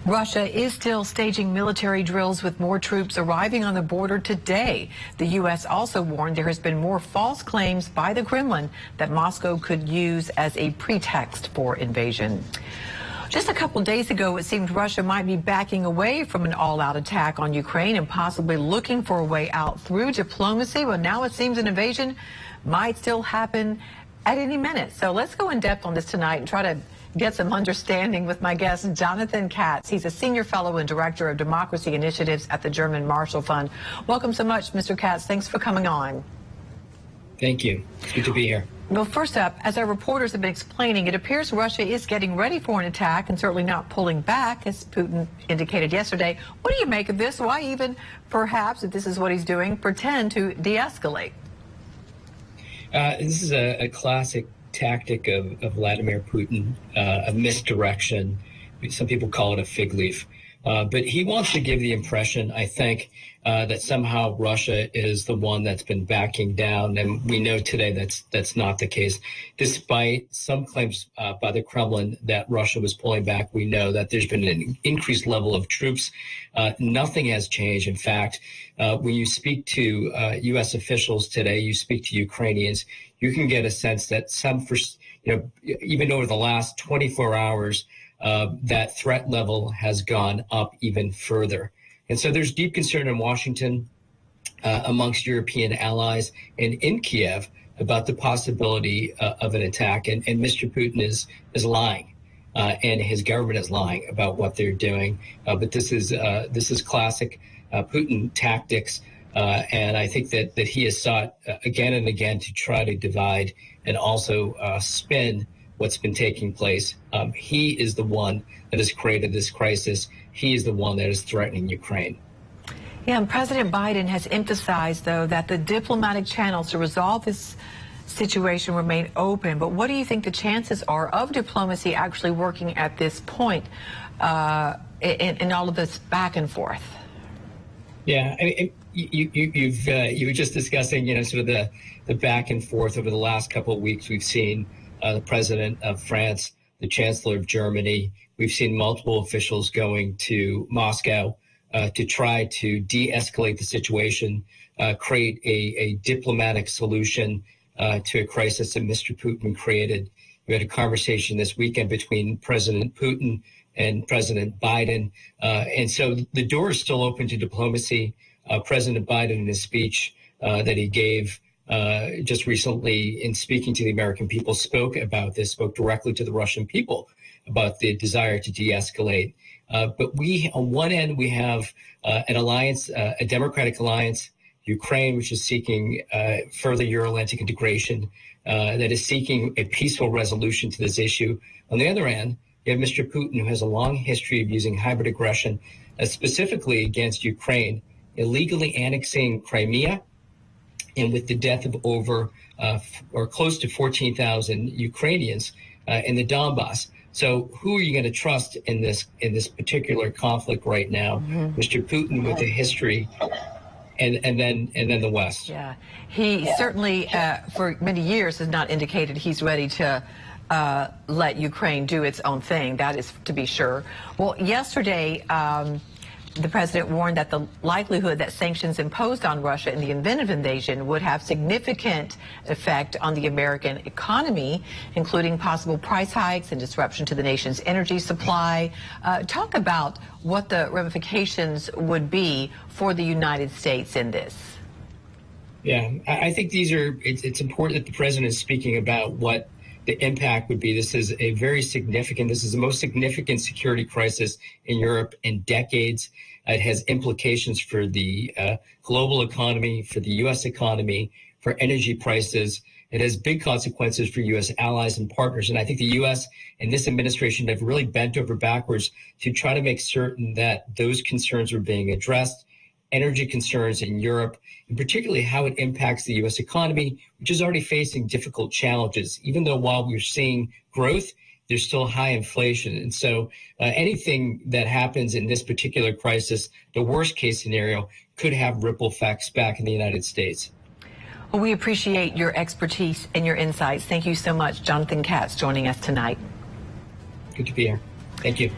Russia is still staging military drills with more troops arriving on the border today. The U.S. also warned there has been more false claims by the Kremlin that Moscow could use as a pretext for invasion. Just a couple days ago, it seemed Russia might be backing away from an all-out attack on Ukraine and possibly looking for a way out through diplomacy. Well, now it seems an invasion might still happen at any minute. So let's go in depth on this tonight and try to get some understanding with my guest, Jonathan Katz. He's a senior fellow and director of democracy initiatives at the German Marshall Fund. Welcome so much, Mr. Katz. Thanks for coming on. Thank you. It's good to be here. Well, first up, as our reporters have been explaining, it appears Russia is getting ready for an attack and certainly not pulling back, as Putin indicated yesterday. What do you make of this? Why even, perhaps, if this is what he's doing, pretend to de-escalate? This is a classic tactic of Vladimir Putin, a misdirection. Some people call it a fig leaf. But he wants to give the impression, I think, that somehow Russia is the one that's been backing down. And we know today that's not the case. Despite some claims by the Kremlin that Russia was pulling back, we know that there's been an increased level of troops. Nothing has changed. In fact, when you speak to U.S. officials today, you speak to Ukrainians, you can get a sense that even over the last 24 hours, that threat level has gone up even further. And so there's deep concern in Washington amongst European allies and in Kiev about the possibility of an attack. And Mr. Putin is lying, and his government is lying about what they're doing. But this is classic Putin tactics. And I think that he has sought again and again to try to divide and also spin what's been taking place. He is the one that has created this crisis. He is the one that is threatening Ukraine. Yeah, and President Biden has emphasized, though, that the diplomatic channels to resolve this situation remain open. But what do you think the chances are of diplomacy actually working at this point in all of this back and forth? Yeah, I mean, you were just discussing, sort of the back and forth over the last couple of weeks. We've seen the president of France, the chancellor of Germany. We've seen multiple officials going to Moscow to try to de-escalate the situation, create a diplomatic solution to a crisis that Mr. Putin created. We had a conversation this weekend between President Putin and President Biden. And so the door is still open to diplomacy. President Biden, in his speech that he gave just recently in speaking to the American people, spoke directly to the Russian people about the desire to de-escalate. But on one end, we have an alliance, a democratic alliance, Ukraine, which is seeking further Euro-Atlantic integration, that is seeking a peaceful resolution to this issue. On the other end, you have Mr. Putin, who has a long history of using hybrid aggression, specifically against Ukraine, illegally annexing Crimea, and with the death of over or close to 14,000 Ukrainians in the Donbass. So who are you going to trust in this particular conflict right now? Mm-hmm. Mr. Putin with a history, and then the West. Yeah, he certainly for many years has not indicated he's ready to let Ukraine do its own thing. That is to be sure. Well, yesterday, the president warned that the likelihood that sanctions imposed on Russia in the event of invasion would have significant effect on the American economy, including possible price hikes and disruption to the nation's energy supply. Talk about what the ramifications would be for the United States in this. Yeah, I think it's important that the president is speaking about what the impact would be. This is the most significant security crisis in Europe in decades. It has implications for the global economy, for the U.S. economy, for energy prices. It has big consequences for U.S. allies and partners. And I think the U.S. and this administration have really bent over backwards to try to make certain that those concerns are being addressed. Energy concerns in Europe, and particularly how it impacts the U.S. economy, which is already facing difficult challenges. Even though while we're seeing growth, there's still high inflation. And so anything that happens in this particular crisis, the worst case scenario, could have ripple effects back in the United States. Well, we appreciate your expertise and your insights. Thank you so much, Jonathan Katz, joining us tonight. Good to be here. Thank you.